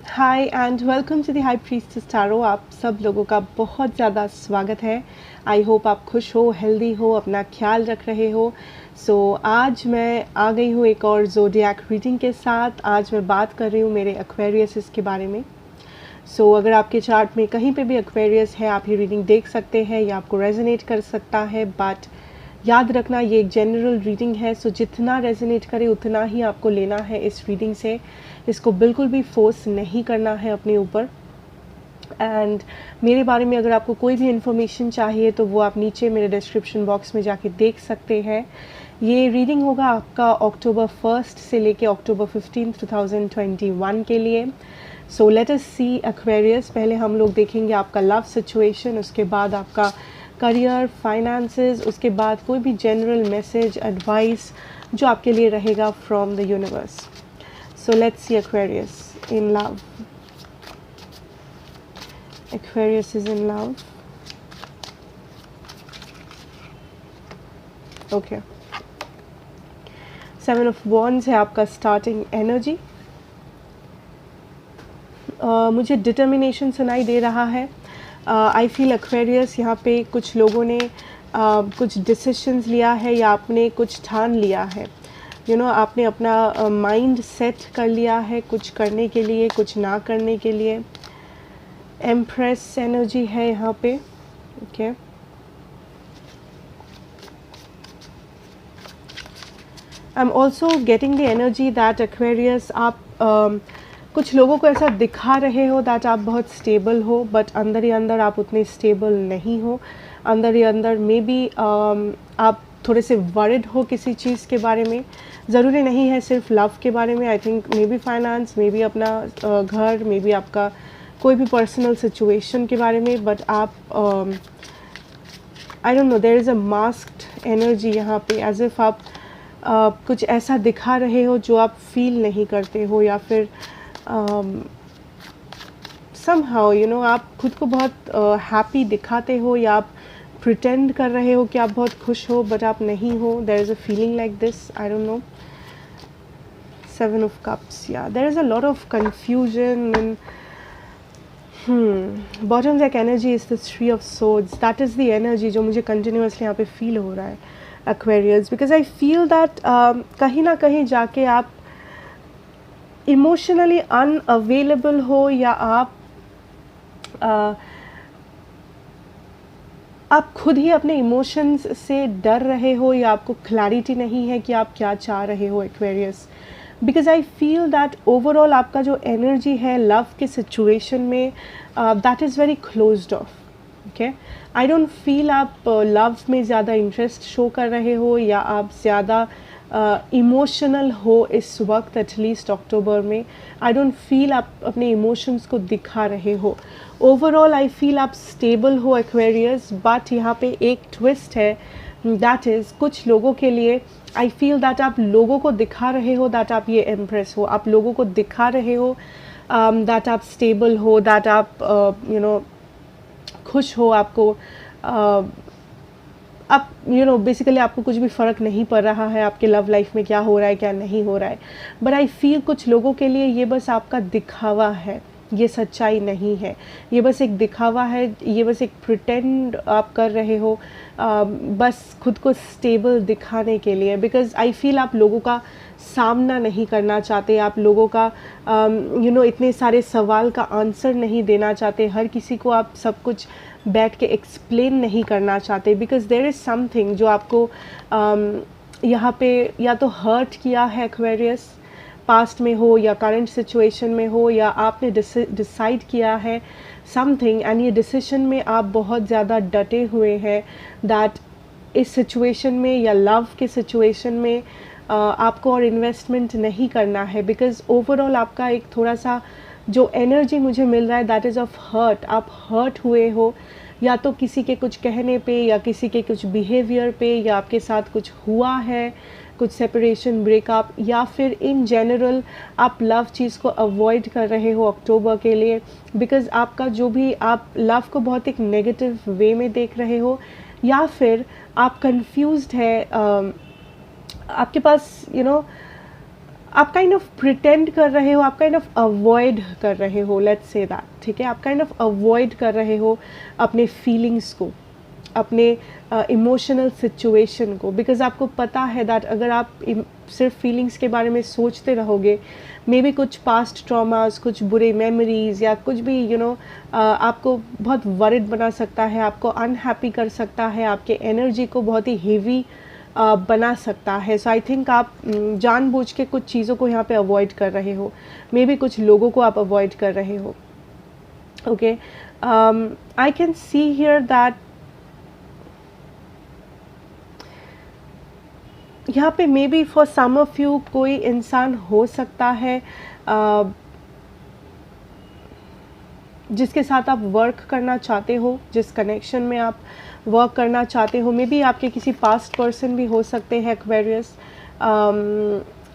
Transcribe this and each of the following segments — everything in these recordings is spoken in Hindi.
Hi and welcome to the high priestess tarot. आप सब लोगों का बहुत ज़्यादा स्वागत है। आई होप आप खुश हो, हेल्दी हो, अपना ख्याल रख रहे हो। आज मैं आ गई हूँ एक और ज़ोडिएक रीडिंग के साथ। आज मैं बात कर रही हूँ मेरे एक्वेरियस के बारे में। अगर आपके चार्ट में कहीं पे भी एक्वेरियस है, आप ये रीडिंग देख सकते हैं, या आपको रेजोनेट कर सकता है। बट याद रखना, ये एक जनरल रीडिंग है। जितना रेजोनेट करे उतना ही आपको लेना है इस रीडिंग से। इसको बिल्कुल भी फोर्स नहीं करना है अपने ऊपर। एंड मेरे बारे में अगर आपको कोई भी इन्फॉर्मेशन चाहिए तो वो आप नीचे मेरे डिस्क्रिप्शन बॉक्स में जाके देख सकते हैं। ये रीडिंग होगा आपका अक्टूबर 1 से लेके अक्टूबर 15, 2021 के लिए। लेट अस सी एक्वेरियस। पहले हम लोग देखेंगे आपका लव सिचुएशन, उसके बाद आपका करियर, फाइनेंसेस, उसके बाद कोई भी जनरल मैसेज, एडवाइस जो आपके लिए रहेगा from the universe. Let's see Aquarius in love. Aquarius is in love. Okay. 7 of Wands है आपका स्टार्टिंग एनर्जी। मुझे डिटर्मिनेशन सुनाई दे रहा है। आई फील एक्वेरियस, यहाँ पे कुछ लोगों ने कुछ डिसीशंस लिया है या आपने कुछ ठान लिया है। आपने अपना माइंड सेट कर लिया है कुछ करने के लिए, कुछ ना करने के लिए। एम्प्रेस एनर्जी है यहाँ पे। Okay. I am also getting the energy that Aquarius, आप कुछ लोगों को ऐसा दिखा रहे हो दैट आप बहुत स्टेबल हो, बट अंदर ही अंदर आप उतने स्टेबल नहीं हो। अंदर ही अंदर मे बी आप थोड़े से वरिड हो किसी चीज़ के बारे में। ज़रूरी नहीं है सिर्फ लव के बारे में। I think may be finance, may be अपना घर, मे बी आपका कोई भी पर्सनल सिचुएशन के बारे में। बट आप I don't know, there is a masked energy यहाँ पे, एज इफ आप कुछ ऐसा दिखा रहे हो जो आप फील नहीं करते हो, या फिर समहाउ आप खुद को बहुत हैप्पी दिखाते हो, या आप प्रिटेंड कर रहे हो कि आप बहुत खुश हो बट आप नहीं हो। There is a feeling like this, I don't know. 7 of Cups, yeah, there is a lot of confusion and bottom deck energy is the 3 of Swords. That is the energy जो मुझे कंटिन्यूसली यहाँ पे फील हो रहा है Aquarius, because I feel that कहीं ना कहीं जाके आप इमोशनली अनअवेलेबल हो, या आप खुद ही अपने इमोशंस से डर रहे हो, या आपको क्लैरिटी नहीं है कि आप क्या चाह रहे हो Aquarius. Because I feel that overall आपका जो एनर्जी है लव के सिचुएशन में, that is very closed of. Okay, I don't feel आप लव में ज़्यादा इंटरेस्ट शो कर रहे हो, या आप ज़्यादा इमोशनल हो इस वक्त, एटलीस्ट अक्टूबर में। आई डोंट फील आप अपने इमोशंस को दिखा रहे हो। ओवरऑल आई फील आप स्टेबल हो एक्वेरियस। बट यहाँ पे एक ट्विस्ट है, दैट इज़ कुछ लोगों के लिए आई फील दैट आप लोगों को दिखा रहे हो दैट आप ये इम्प्रेस हो, आप लोगों को दिखा रहे हो दैट आप स्टेबल हो, दैट आप खुश हो, आपको आप बेसिकली आपको कुछ भी फ़र्क नहीं पड़ रहा है आपके लव लाइफ में क्या हो रहा है क्या नहीं हो रहा है। बट आई फील कुछ लोगों के लिए ये बस आपका दिखावा है, ये सच्चाई नहीं है। ये बस एक दिखावा है, ये बस एक प्रिटेंड आप कर रहे हो, बस खुद को स्टेबल दिखाने के लिए। बिकॉज आई फील आप लोगों का सामना नहीं करना चाहते, आप लोगों का इतने सारे सवाल का आंसर नहीं देना चाहते, हर किसी को आप सब कुछ बैठ के एक्सप्लेन नहीं करना चाहते। बिकॉज देयर इज़ समथिंग जो आपको यहाँ पे या तो हर्ट किया है एक्वेरियस, पास्ट में हो या करंट सिचुएशन में हो, या आपने डिसाइड किया है समथिंग एंड ये डिसीजन में आप बहुत ज़्यादा डटे हुए हैं दैट इस सिचुएशन में या लव के सिचुएशन में आपको और इन्वेस्टमेंट नहीं करना है। बिकॉज ओवरऑल आपका एक थोड़ा सा जो एनर्जी मुझे मिल रहा है दैट इज़ ऑफ हर्ट। आप हर्ट हुए हो, या तो किसी के कुछ कहने पे, या किसी के कुछ बिहेवियर पे, या आपके साथ कुछ हुआ है, कुछ सेपरेशन, ब्रेकअप, या फिर इन जनरल आप लव चीज़ को अवॉइड कर रहे हो अक्टूबर के लिए। बिकॉज आपका जो भी आप लव को बहुत एक नेगेटिव वे में देख रहे हो, या फिर आप कंफ्यूज्ड है, आपके पास आप काइंड ऑफ प्रिटेंड कर रहे हो, आप काइंड ऑफ अवॉइड कर रहे हो, लेट्स से दैट, ठीक है, आप काइंड ऑफ अवॉइड कर रहे हो अपने फीलिंग्स को, अपने इमोशनल सिचुएशन को, बिकॉज आपको पता है दैट अगर आप सिर्फ फीलिंग्स के बारे में सोचते रहोगे, मे बी कुछ पास्ट ट्रॉमास, कुछ बुरे मेमोरीज या कुछ भी आपको बहुत वरिड बना सकता है, आपको अनहैप्पी कर सकता है, आपके एनर्जी को बहुत ही हेवी बना सकता है. सो आई थिंक आप जानबूझ के कुछ चीज़ों को यहाँ पे अवॉइड कर रहे हो, मे बी कुछ लोगों को आप अवॉइड कर रहे हो. Okay, I can see here that यहाँ पे maybe for some of you कोई इंसान हो सकता है जिसके साथ आप वर्क करना चाहते हो, जिस कनेक्शन में आप वर्क करना चाहते हो. मे बी आपके किसी पास्ट पर्सन भी हो सकते हैं एक्वेरियस,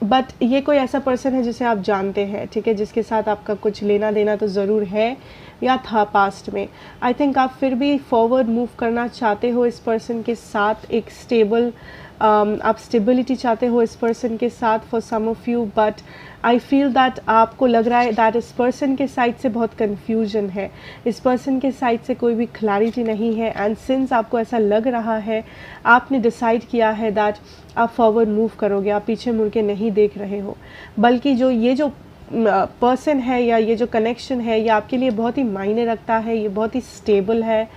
बट ये कोई ऐसा पर्सन है जिसे आप जानते हैं, ठीक है, जिसके साथ आपका कुछ लेना देना तो ज़रूर है या था पास्ट में. आई थिंक आप फिर भी फॉरवर्ड मूव करना चाहते हो इस पर्सन के साथ, एक स्टेबल आप स्टेबिलिटी चाहते हो इस पर्सन के साथ for some of you. But I feel that आपको लग रहा है दैट इस पर्सन के साइड से बहुत कन्फ्यूजन है, इस पर्सन के साइड से कोई भी क्लैरिटी नहीं है. एंड सिंस आपको ऐसा लग रहा है, आपने डिसाइड किया है दैट आप फॉरवर्ड मूव करोगे, आप पीछे मुड़ के नहीं देख रहे हो, बल्कि ये जो पर्सन है या ये जो कनेक्शन है ये आपके लिए बहुत ही मायने रखता है, ये बहुत ही स्टेबल है.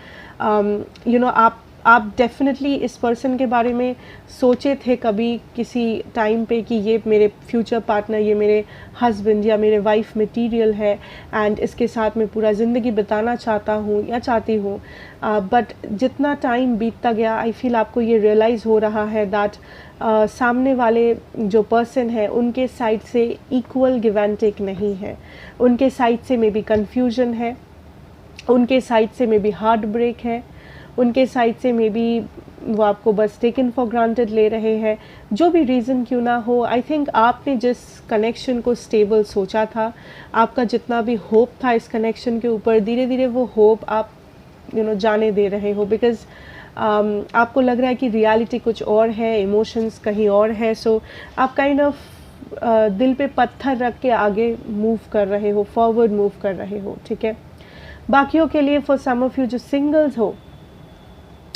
आप डेफिनेटली इस पर्सन के बारे में सोचे थे कभी किसी टाइम पे कि ये मेरे फ्यूचर पार्टनर, ये मेरे हस्बैंड या मेरे वाइफ मटेरियल है एंड इसके साथ मैं पूरा ज़िंदगी बिताना चाहता हूँ या चाहती हूँ. बट जितना टाइम बीतता गया, आई फील आपको ये रियलाइज़ हो रहा है दैट सामने वाले जो पर्सन है उनके साइड से इक्वल गिव एंड टेक नहीं है, उनके साइड से मे बी कन्फ्यूजन है, उनके साइड से मे बी हार्ट ब्रेक है, उनके साइड से मे बी वो आपको बस टेकन फॉर ग्रांटेड ले रहे हैं. जो भी रीज़न क्यों ना हो, आई थिंक आपने जिस कनेक्शन को स्टेबल सोचा था, आपका जितना भी होप था इस कनेक्शन के ऊपर, धीरे धीरे वो होप आप जाने दे रहे हो. बिकॉज आपको लग रहा है कि रियलिटी कुछ और है, इमोशंस कहीं और है. सो आप काइंड ऑफ दिल पे पत्थर रख के आगे मूव कर रहे हो, फॉरवर्ड मूव कर रहे हो, ठीक है. बाकियों के लिए, फॉर सम ऑफ यू जो सिंगल्स हो,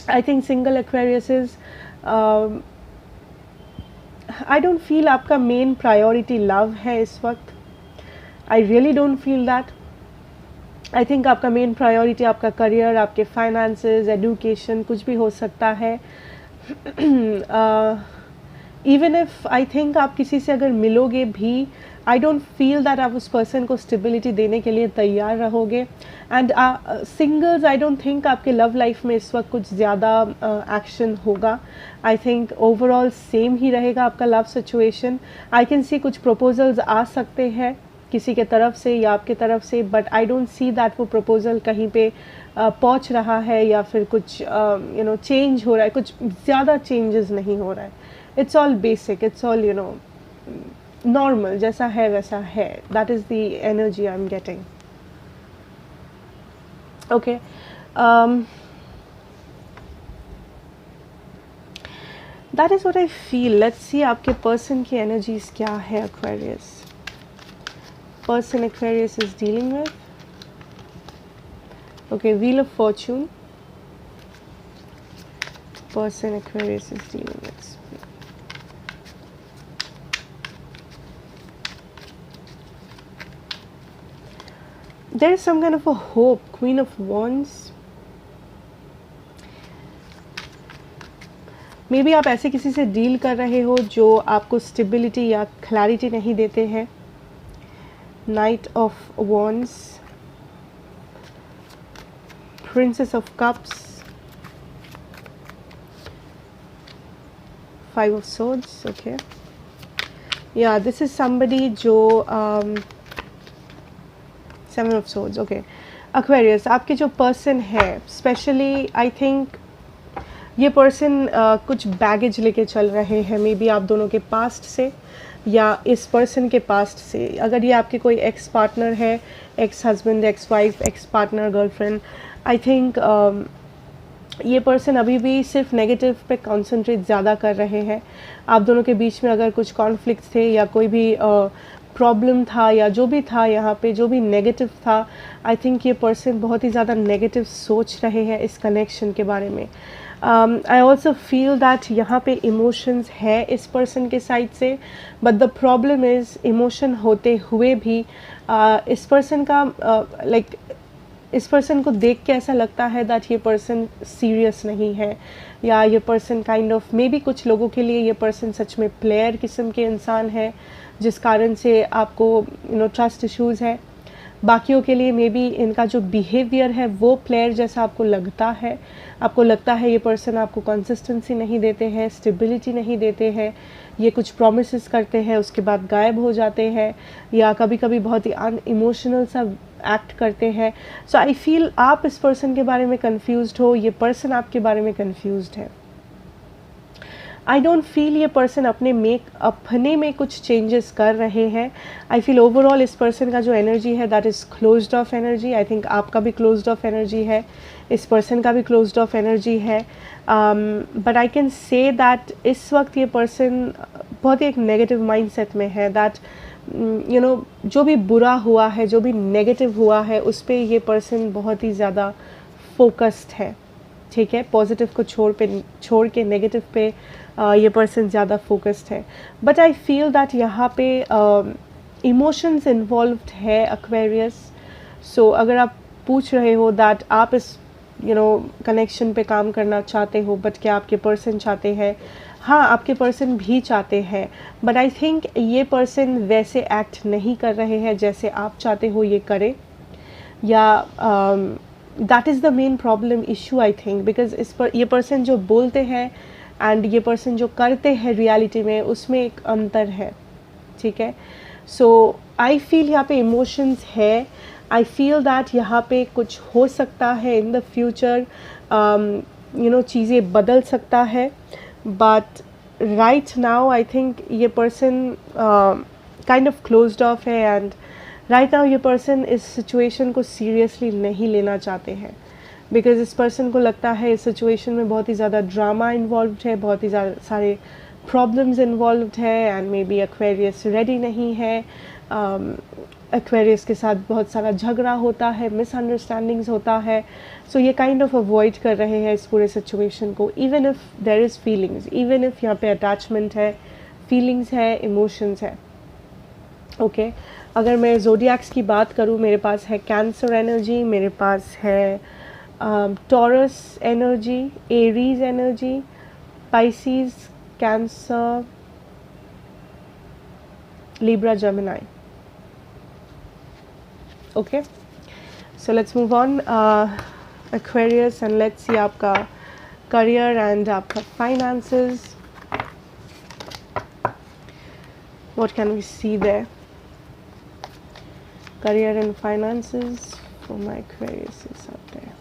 I think single Aquariuses, I don't feel आपका मेन प्रायोरिटी लव है इस वक्त. I really don't feel that. I think आपका मेन प्रायोरिटी आपका करियर, आपके फाइनेंसेस, एजुकेशन, कुछ भी हो सकता है. इवन इफ आई थिंक आप किसी से अगर मिलोगे भी, आई डोंट फील दैट आप उस पर्सन को स्टेबिलिटी देने के लिए तैयार रहोगे. And singles, I don't think आपके लव लाइफ में इस वक्त कुछ ज़्यादा एक्शन होगा. आई थिंक ओवरऑल सेम ही रहेगा आपका लव सिचुएशन. आई कैन सी कुछ प्रपोजल्स आ सकते हैं किसी के तरफ से या आपके तरफ से, but I don't see that वो प्रपोजल कहीं पे पहुंच रहा है या फिर कुछ चेंज हो रहा है. कुछ ज़्यादा चेंजेस नहीं हो रहा है. It's all basic, it's all normal, जैसा है वैसा है. That is the energy I am getting. Okay, that is what I feel. Let's see आपके पर्सन की एनर्जीज क्या है. Aquarius person Aquarius is dealing with. Okay, Wheel of Fortune. Person Aquarius is dealing with. There is some kind of a hope. Queen of Wands. May be आप ऐसे किसी से डील कर रहे हो जो आपको स्टेबिलिटी या क्लैरिटी नहीं देते हैं. Knight of Wands, Princess of Cups, Five of Swords. Okay, yeah, this is somebody जो Seven of Swords. Okay, Aquarius, आपके जो पर्सन है, स्पेशली आई थिंक ये पर्सन कुछ बैगेज लेके चल रहे हैं, मे बी आप दोनों के पास्ट से या इस पर्सन के पास्ट से. अगर ये आपके कोई एक्स पार्टनर है, ex husband, ex wife, ex partner, girlfriend, आई थिंक ये पर्सन अभी भी सिर्फ नेगेटिव पे कंसंट्रेट ज़्यादा कर रहे हैं। आप दोनों के बीच में अगर कुछ कॉन्फ्लिक्ट थे या कोई भी प्रॉब्लम था या जो भी था, यहाँ पे जो भी नेगेटिव था, आई थिंक ये पर्सन बहुत ही ज़्यादा नेगेटिव सोच रहे हैं इस कनेक्शन के बारे में। आई ऑल्सो फील दैट यहाँ पे इमोशंस है इस पर्सन के साइड से, but the problem is emotion होते हुए भी इस पर्सन का लाइक इस पर्सन को देख के ऐसा लगता है दैट ये पर्सन सीरियस नहीं है, या ये person kind of may be कुछ लोगों के लिए ये पर्सन सच में प्लेयर किस्म के इंसान है, जिस कारण से आपको ट्रस्ट इश्यूज़ है। बाकियों के लिए मे बी इनका जो बिहेवियर है वो प्लेयर जैसा आपको लगता है। आपको लगता है ये पर्सन आपको कंसिस्टेंसी नहीं देते हैं, स्टेबिलिटी नहीं देते हैं, ये कुछ प्रोमिसेस करते हैं उसके बाद गायब हो जाते हैं, या कभी कभी बहुत ही इमोशनल सा एक्ट करते हैं। सो आई फील आप इस पर्सन के बारे में कंफ्यूज्ड हो, ये पर्सन आपके बारे में कंफ्यूज्ड है। आई डोंट फील ये पर्सन अपने में कुछ चेंजेस कर रहे हैं। आई फील ओवरऑल इस पर्सन का जो एनर्जी है that is closed of energy. I think आपका भी क्लोज्ड ऑफ एनर्जी है, इस पर्सन का भी क्लोज्ड ऑफ एनर्जी है। But I can say that इस वक्त ये पर्सन बहुत ही एक नेगेटिव माइंडसेट में है, दैट जो भी बुरा हुआ है, जो भी नेगेटिव हुआ है, उस पर ये पर्सन बहुत ही ज़्यादा फोकस्ड है। ठीक है, पॉजिटिव को छोड़ के नेगेटिव पे ये पर्सन ज़्यादा फोकस्ड है। बट आई फील दैट यहाँ पे इमोशंस इन्वॉल्व्ड है एक्वेरियस। सो अगर आप पूछ रहे हो दैट आप इस कनेक्शन पे काम करना चाहते हो, बट क्या आपके पर्सन चाहते हैं? हाँ, आपके पर्सन भी चाहते हैं, बट आई थिंक ये पर्सन वैसे एक्ट नहीं कर रहे हैं जैसे आप चाहते हो ये करे, या that is the main problem issue I think. Because ये पर्सन जो बोलते हैं एंड ये पर्सन जो करते हैं रियलिटी में, उसमें एक अंतर है। ठीक है, सो आई फील यहाँ पे इमोशंस है। आई फील दैट यहाँ पे कुछ हो सकता है इन द फ्यूचर, चीज़ें बदल सकता है, but right now I think ये person kind of closed off है, एंड राइट नाउ ये पर्सन इस सिचुएशन को सीरियसली नहीं लेना चाहते हैं। बिकॉज इस पर्सन को लगता है इस सिचुएशन में बहुत ही ज़्यादा ड्रामा इन्वॉल्व्ड है, बहुत ही ज़्यादा सारे प्रॉब्लम्स इन्वॉल्व्ड है, and may be Aquarius ready नहीं है। एक्वेरियस के साथ बहुत सारा झगड़ा होता है, मिसअंडरस्टैंडिंग्स होता है। सो ये काइंड ऑफ अवॉइड कर रहे हैं इस पूरे सिचुएशन को, even if there is feelings, even if यहाँ पे अटैचमेंट है, फीलिंग्स है, इमोशंस है। ओके, अगर मैं ज़ोडिएक्स की बात करूँ, मेरे पास है कैंसर एनर्जी, मेरे पास है Taurus energy, Aries energy, Pisces, Cancer, Libra, Gemini. Okay, so let's move on Aquarius and let's see आपका करियर एंड आपका finances. What can we see there? Career and finances for my Aquarius is out there.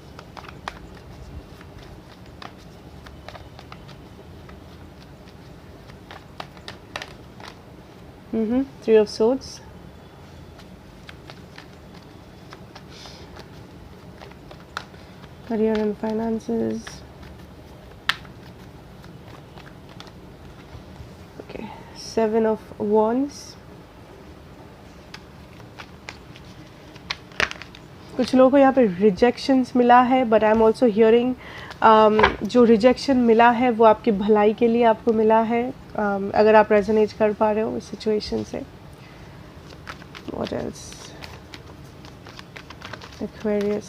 Three of Swords. Career and finances. Okay, Seven of Wands. कुछ लोगों को यहाँ पे रिजेक्शंस मिला है, but I am also hearing जो रिजेक्शन मिला है वो आपकी भलाई के लिए आपको मिला है, अगर आप रेजोनेट कर पा रहे हो इस सिचुएशन से। What else? Aquarius,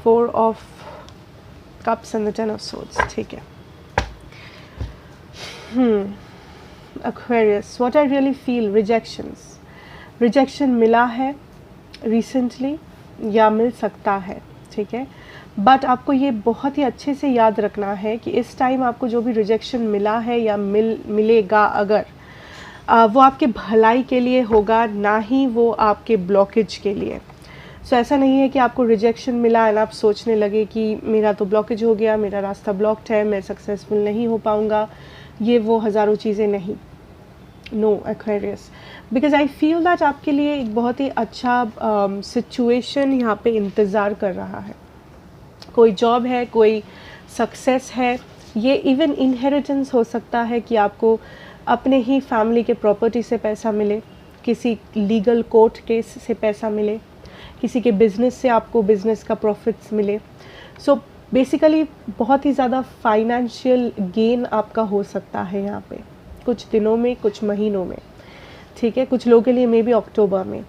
four of cups and the ten of swords. ठीक है, Aquarius, what I really feel, rejection मिला है रिसेंटली या मिल सकता है। ठीक है, बट आपको ये बहुत ही अच्छे से याद रखना है कि इस टाइम आपको जो भी रिजेक्शन मिला है या मिलेगा, अगर वो आपके भलाई के लिए होगा, ना ही वो आपके ब्लॉकेज के लिए। सो ऐसा नहीं है कि आपको रिजेक्शन मिला एंड आप सोचने लगे कि मेरा तो ब्लॉकेज हो गया, मेरा रास्ता ब्लॉक्ड है, मैं सक्सेसफुल नहीं हो पाऊँगा, ये वो हज़ारों चीज़ें नहीं। No Aquarius, because I feel that आपके लिए एक बहुत ही अच्छा सिचुएशन यहाँ पे इंतज़ार कर रहा है। कोई जॉब है, कोई सक्सेस है, ये इवन इनहेरिटेंस हो सकता है कि आपको अपने ही फैमिली के प्रॉपर्टी से पैसा मिले, किसी लीगल कोर्ट केस से पैसा मिले, किसी के बिजनेस से आपको बिजनेस का प्रॉफिट्स मिले। सो बेसिकली बहुत ही ज़्यादा फाइनेंशियल गेन आपका हो सकता है यहाँ पे कुछ दिनों में, कुछ महीनों में, ठीक है, कुछ लोगों के लिए मे बी अक्टूबर में।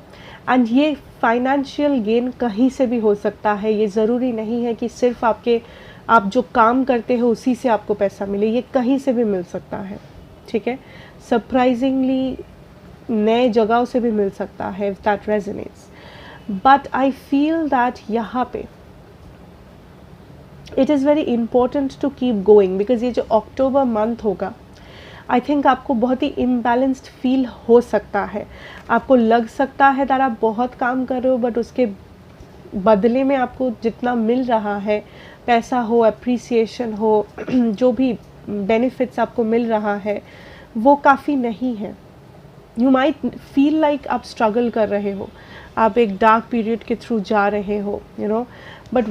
एंड ये फाइनेंशियल गेन कहीं से भी हो सकता है, ये ज़रूरी नहीं है कि सिर्फ आप जो काम करते हो उसी से आपको पैसा मिले, ये कहीं से भी मिल सकता है, ठीक है, सरप्राइजिंगली नए जगहों से भी मिल सकता है, if that resonates. But I feel that यहाँ पे it is very important to keep going, because ये जो अक्टूबर मंथ होगा, आई थिंक आपको बहुत ही इम्बैलेंस्ड फील हो सकता है। आपको लग सकता है दैट आप बहुत काम कर रहे हो, बट उसके बदले में आपको जितना मिल रहा है, पैसा हो, अप्रिसिएशन हो, जो भी बेनिफिट्स आपको मिल रहा है, वो काफ़ी नहीं है। यू माइट फील लाइक आप स्ट्रगल कर रहे हो, आप एक डार्क पीरियड के थ्रू जा रहे हो, you know, but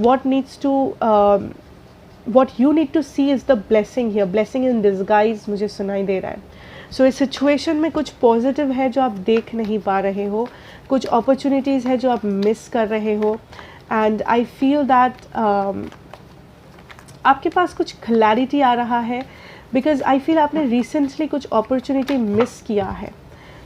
what you need to see is the blessing here, blessing in disguise मुझे सुनाई दे रहा है। सो इस सिचुएशन में कुछ पॉजिटिव है जो आप देख नहीं पा रहे हो, कुछ अपॉर्चुनिटीज़ है जो आप मिस कर रहे हो। एंड आई फील दैट आपके पास कुछ क्लैरिटी आ रहा है, बिकॉज आई फील आपने रिसेंटली कुछ अपॉर्चुनिटी मिस किया है,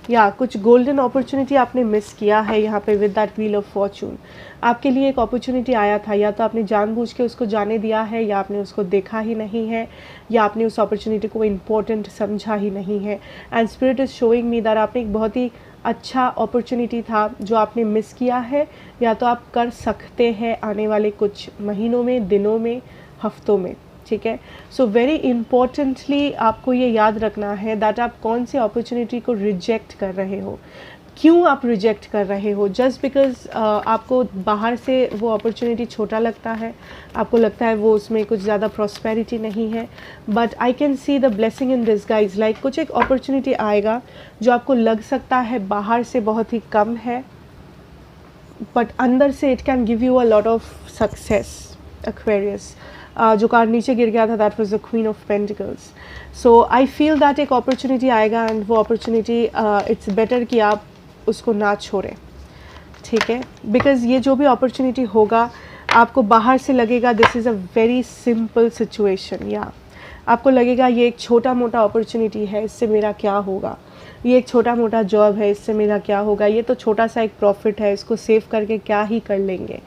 या कुछ गोल्डन अपॉर्चुनिटी आपने मिस किया है यहाँ पे with that wheel of Fortune. आपके लिए एक अपॉर्चुनिटी आया था, या तो आपने जानबूझ के उसको जाने दिया है, या आपने उसको देखा ही नहीं है, या आपने उस अपॉर्चुनिटी को इम्पोर्टेंट समझा ही नहीं है। And spirit is showing me that आपने एक बहुत ही अच्छा अपॉर्चुनिटी था जो आपने मिस किया है, या तो आप कर सकते हैं आने वाले कुछ महीनों में, दिनों में, हफ्तों में, ठीक है। सो वेरी इम्पॉर्टेंटली आपको ये याद रखना है दैट आप कौन सी अपॉर्चुनिटी को रिजेक्ट कर रहे हो, क्यों आप रिजेक्ट कर रहे हो। जस्ट बिकॉज आपको बाहर से वो अपॉर्चुनिटी छोटा लगता है, आपको लगता है वो उसमें कुछ ज़्यादा प्रॉस्पेरिटी नहीं है, but I can see the blessing in disguise. Like कुछ एक अपॉर्चुनिटी आएगा जो आपको लग सकता है बाहर से बहुत ही कम है, बट अंदर से it can give you a lot of success. Aquarius, जो कार्ड नीचे गिर गया था that was the queen of pentacles. So I feel that एक अपॉर्चुनिटी आएगा, एंड वो अपॉर्चुनिटी इट्स बेटर कि आप उसको ना छोड़ें, ठीक है, बिकॉज ये जो भी अपॉर्चुनिटी होगा आपको बाहर से लगेगा this is a very simple situation, या आपको लगेगा ये एक छोटा मोटा अपॉर्चुनिटी है, इससे मेरा क्या होगा, ये एक छोटा मोटा जॉब है, इससे मेरा क्या होगा, ये तो छोटा सा एक प्रॉफिट है, इसको सेव करके क्या ही कर लेंगे।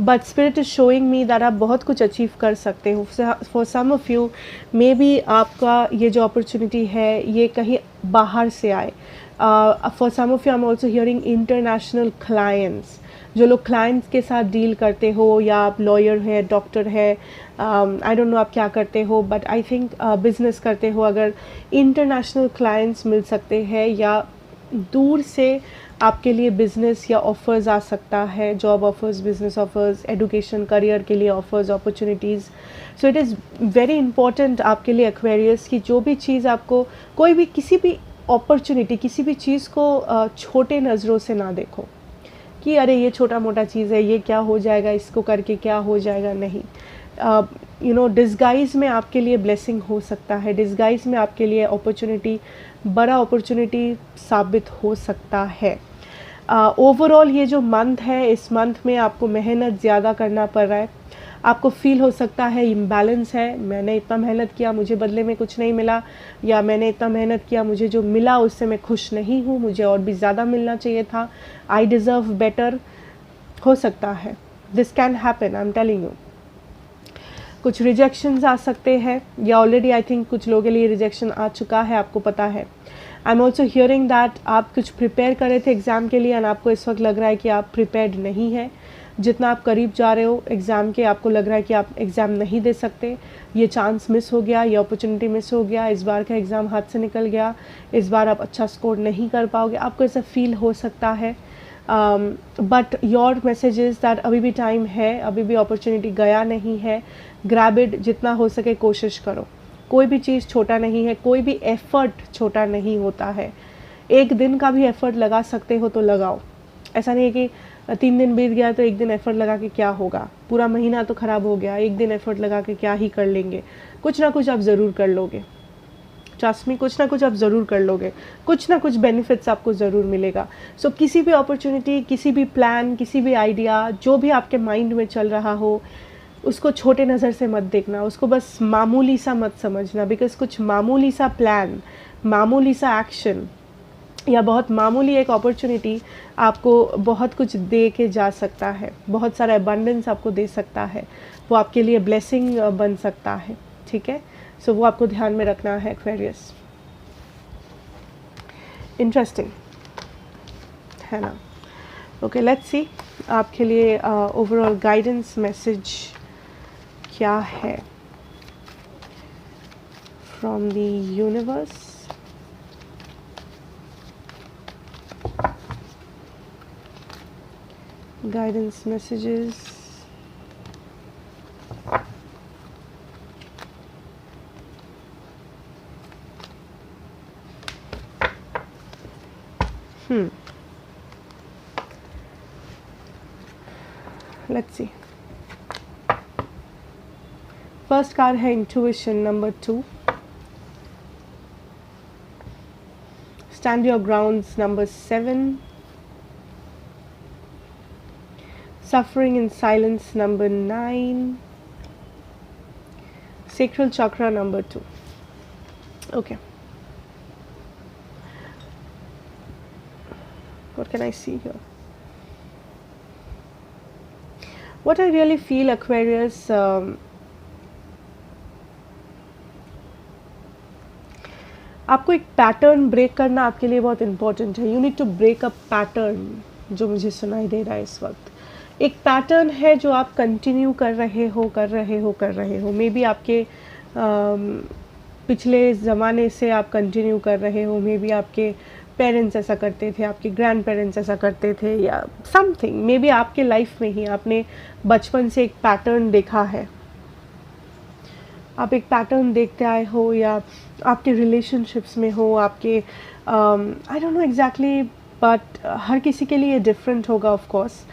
But spirit is showing me that आप बहुत कुछ अचीव कर सकते हो। For some of you maybe आपका ये जो अपॉर्चुनिटी है ये कहीं बाहर से आए। For some of you I am also hearing international clients, जो लोग क्लाइंट्स के साथ डील करते हो, या आप लॉयर है, डॉक्टर है, आई डोंट नो आप क्या करते हो, बट आई थिंक बिजनेस करते हो, अगर इंटरनेशनल क्लाइंट्स मिल सकते हैं, या दूर से आपके लिए बिजनेस या ऑफर्स आ सकता है, job offers, business offers, education, career के लिए offers, opportunities. So it is very important आपके लिए एक्वेरियस की जो भी चीज़ आपको, कोई भी किसी भी अपॉर्चुनिटी, किसी भी चीज़ को छोटे नज़रों से ना देखो कि अरे ये छोटा मोटा चीज़ है, ये क्या हो जाएगा, इसको करके क्या हो जाएगा, नहीं। यू नो, डिस्गाइज में आपके लिए ब्लेसिंग हो सकता है, डिस्गाइज में आपके लिए अपॉर्चुनिटी, बड़ा अपॉर्चुनिटी साबित हो सकता है। ओवरऑल ये जो मंथ है, इस मंथ में आपको मेहनत ज़्यादा करना पड़ रहा है, आपको फील हो सकता है इम्बैलेंस है, मैंने इतना मेहनत किया, मुझे बदले में कुछ नहीं मिला, या मैंने इतना मेहनत किया, मुझे जो मिला उससे मैं खुश नहीं हूँ, मुझे और भी ज़्यादा मिलना चाहिए था, आई डिज़र्व बेटर। हो सकता है, this can happen, I am telling you. कुछ रिजेक्शंस आ सकते हैं, या ऑलरेडी आई थिंक कुछ लोगों के लिए रिजेक्शन आ चुका है, आपको पता है। आई एम ऑल्सो हियरिंग दैट आप कुछ प्रिपेयर कर रहे थे एग्ज़ाम के लिए, एंड आपको इस वक्त लग रहा है कि आप प्रिपेयर्ड नहीं है। जितना आप करीब जा रहे हो एग्ज़ाम के, आपको लग रहा है कि आप एग्ज़ाम नहीं दे सकते, ये चांस मिस हो गया, ये अपॉर्चुनिटी मिस हो गया, इस बार का एग्ज़ाम हाथ से निकल गया, इस बार आप अच्छा स्कोर नहीं कर पाओगे, आपको ऐसा फील हो सकता है। But your message is that अभी भी टाइम है, अभी भी अपॉर्चुनिटी गया नहीं है, ग्रैब इट, जितना हो सके कोशिश करो। कोई भी चीज़ छोटा नहीं है, कोई भी एफर्ट छोटा नहीं होता है, एक दिन का भी एफर्ट लगा सकते हो तो लगाओ। ऐसा नहीं है कि 3 दिन बीत गया तो एक दिन एफर्ट लगा के क्या होगा, पूरा महीना तो ख़राब हो गया, एक दिन एफर्ट लगा के क्या ही कर लेंगे। कुछ ना कुछ आप ज़रूर कर लोगे, ट्रस्ट मी, कुछ ना कुछ आप ज़रूर कर लोगे, कुछ ना कुछ बेनिफिट्स आपको ज़रूर मिलेगा। सो किसी भी अपॉर्चुनिटी, किसी भी प्लान, किसी भी आइडिया जो भी आपके माइंड में चल रहा हो, उसको छोटे नज़र से मत देखना, उसको बस मामूली सा मत समझना। बिकॉज कुछ मामूली सा प्लान, मामूली सा एक्शन या बहुत मामूली एक अपॉर्चुनिटी आपको बहुत कुछ दे के जा सकता है, बहुत सारा अबंडेंस आपको दे सकता है, वो आपके लिए ब्लेसिंग बन सकता है। ठीक है, सो वो आपको ध्यान में रखना है एक्वेरियस। इंटरेस्टिंग है ना? ओके, लेट्स सी आपके लिए ओवरऑल गाइडेंस मैसेज क्या है from the universe. Guidance messages let's see. First card है intuition, number 2 stand your grounds, number 7 suffering in silence, number 9 sacral chakra, number 2. Okay, what can I see here? What I really feel, Aquarius, आपको एक पैटर्न ब्रेक करना आपके लिए बहुत इम्पोर्टेंट है। You need to break a pattern, जो मुझे सुनाई दे रहा है इस वक्त। एक पैटर्न है जो आप कंटिन्यू कर रहे हो। मे बी आपके पिछले ज़माने से आप कंटिन्यू कर रहे हो, मे बी आपके पेरेंट्स ऐसा करते थे, आपके ग्रैंड पेरेंट्स ऐसा करते थे, या समथिंग, मे बी आपके लाइफ में ही आपने बचपन से एक पैटर्न देखा है, आप एक पैटर्न देखते आए हो, या आपके रिलेशनशिप्स में हो, आपके I don't know exactly, but हर किसी के लिए डिफरेंट होगा of course,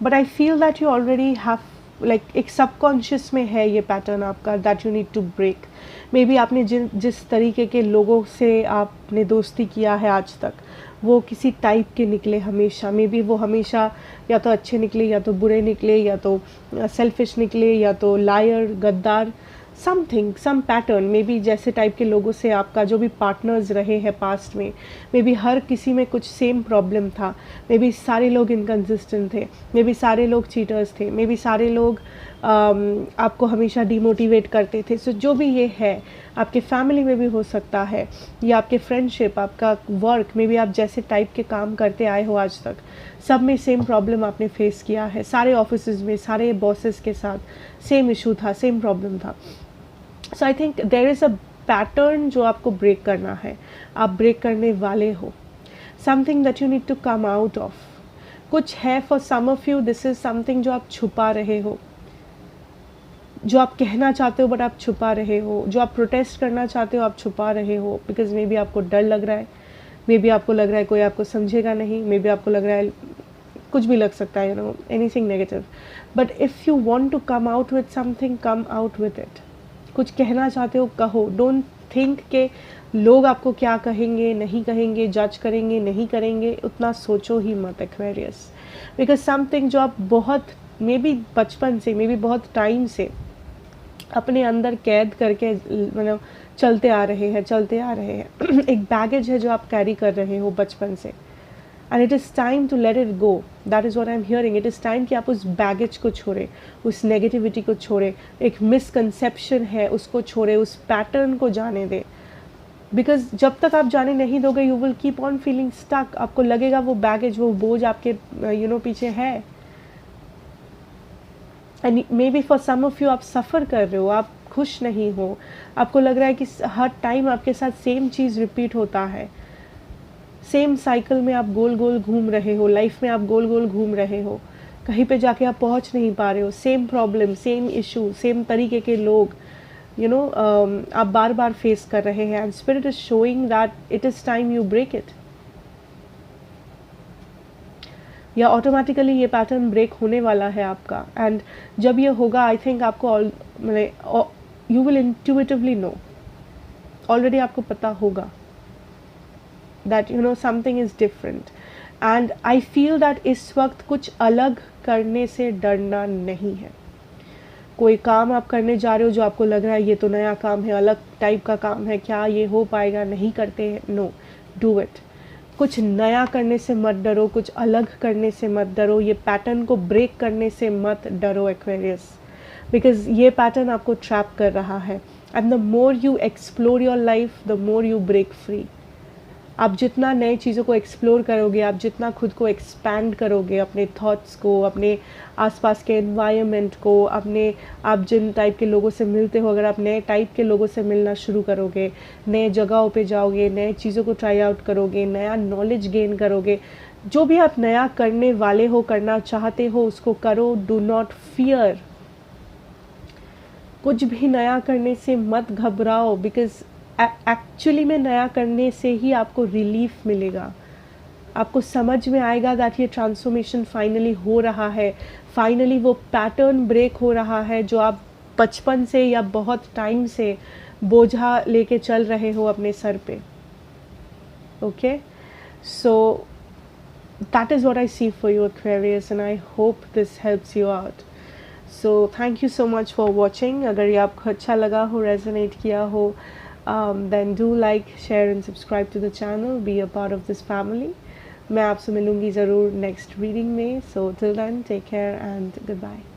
but I feel that you already have like एक सबकॉन्शियस में है ये पैटर्न आपका, that you need to break. Maybe आपने जिस तरीके के लोगों से आपने दोस्ती किया है आज तक, वो किसी टाइप के निकले हमेशा। मे बी वो हमेशा या तो अच्छे निकले, या तो बुरे निकले, या तो सेल्फिश निकले, या तो लायर, गद्दार, something, some pattern. Maybe जैसे टाइप के लोगों से आपका जो भी पार्टनर्स रहे हैं पास्ट में, मे बी हर किसी में कुछ सेम प्रॉब्लम था। मे बी सारे लोग इनकन्सिस्टेंट थे, मे बी सारे लोग चीटर्स थे, मे बी सारे लोग आपको हमेशा डिमोटिवेट करते थे। सो जो भी ये है, आपके फैमिली में भी हो सकता है, या आपके फ्रेंडशिप, आपका वर्क, मे बी आप जैसे टाइप के काम करते आए हो आज तक, सब में सेम प्रॉब्लम आपने फेस किया है। सारे ऑफिसेज में, सारे बॉसेस के साथ सेम इशू था, सेम प्रॉब्लम था। So I think there is a pattern जो आपको ब्रेक करना है, आप ब्रेक करने वाले हो। Something that you need to come out of. कुछ है for some of you, this is something जो आप छुपा रहे हो, जो आप कहना चाहते हो बट आप छुपा रहे हो, जो आप प्रोटेस्ट करना चाहते हो आप छुपा रहे हो, बिकॉज मे बी आपको डर लग रहा है, मे बी आपको लग रहा है कोई आपको समझेगा नहीं, मे बी आपको लग रहा है कुछ भी लग सकता है, you know, anything negative. But if you want to come out with something, come out with it. कुछ कहना चाहते हो, कहो। डोंट थिंक के लोग आपको क्या कहेंगे, नहीं कहेंगे, जज करेंगे, नहीं करेंगे, उतना सोचो ही मत एक्वेरियस। बिकॉज समथिंग जो आप बहुत मे बी बचपन से, मे बी बहुत टाइम से अपने अंदर कैद करके मतलब चलते आ रहे हैं एक बैगेज है जो आप कैरी कर रहे हो बचपन से, and it is time to let it go. That is what I am hearing. It is time कि आप उस बैगेज को छोड़े, उस नेगेटिविटी को छोड़े, एक मिसकंसेप्शन है उसको छोड़े, उस पैटर्न को जाने दें। बिकॉज जब तक आप जाने नहीं दोगे, you will keep on feeling stuck. आपको लगेगा वो बैगेज, वो बोझ आपके पीछे है। And maybe for some of you आप सफ़र कर रहे हो, आप खुश नहीं हो, आपको लग रहा है कि हर टाइम आपके साथ सेम चीज़ रिपीट होता है, सेम साइकिल में आप गोल गोल घूम रहे हो, लाइफ में आप गोल गोल घूम रहे हो, कहीं पे जाके आप पहुंच नहीं पा रहे हो, same problem, same issue, same तरीके के लोग आप बार बार फेस कर रहे हैं। And spirit is showing that it is time you break it. या ऑटोमेटिकली ये पैटर्न ब्रेक होने वाला है आपका। एंड जब ये होगा आई थिंक आपको you will intuitively know, already आपको पता होगा that you know something is different. And I feel that इस वक्त कुछ अलग करने से डरना नहीं है। कोई काम आप करने जा रहे हो जो आपको लग रहा है ये तो नया काम है, अलग टाइप का काम है, क्या ये हो पाएगा, नहीं करते हैं, नो, डू इट। कुछ नया करने से मत डरो, कुछ अलग करने से मत डरो, ये पैटर्न को ब्रेक करने से मत डरो एक्वेरियस, बिकॉज ये पैटर्न आपको ट्रैप कर रहा है। And the more you explore your life the more you break free. आप जितना नई चीज़ों को एक्सप्लोर करोगे, आप जितना खुद को एक्सपैंड करोगे, अपने थॉट्स को, अपने आसपास के एनवायरनमेंट को, अपने आप जिन टाइप के लोगों से मिलते हो, अगर आप नए टाइप के लोगों से मिलना शुरू करोगे, नए जगहों पे जाओगे, नए चीज़ों को ट्राई आउट करोगे, नया नॉलेज गेन करोगे, जो भी आप नया करने वाले हो, करना चाहते हो, उसको करो। Do not fear. कुछ भी नया करने से मत घबराओ, बिकॉज एक्चुअली में नया करने से ही आपको रिलीफ मिलेगा। आपको समझ में आएगा दैट ये ट्रांसफॉर्मेशन फाइनली हो रहा है, फाइनली वो पैटर्न ब्रेक हो रहा है जो आप बचपन से या बहुत टाइम से बोझा लेके चल रहे हो अपने सर पे। Okay, so that is what I see for you Aquarius, and I hope this helps you out. So thank you so much for watching. अगर ये आपको अच्छा लगा हो, रेजोनेट किया हो, then do like, share and subscribe to the channel, be a part of this family। मैं आपसे मिलूँगी ज़रूर नेक्स्ट रीडिंग में। So till then, take care and goodbye।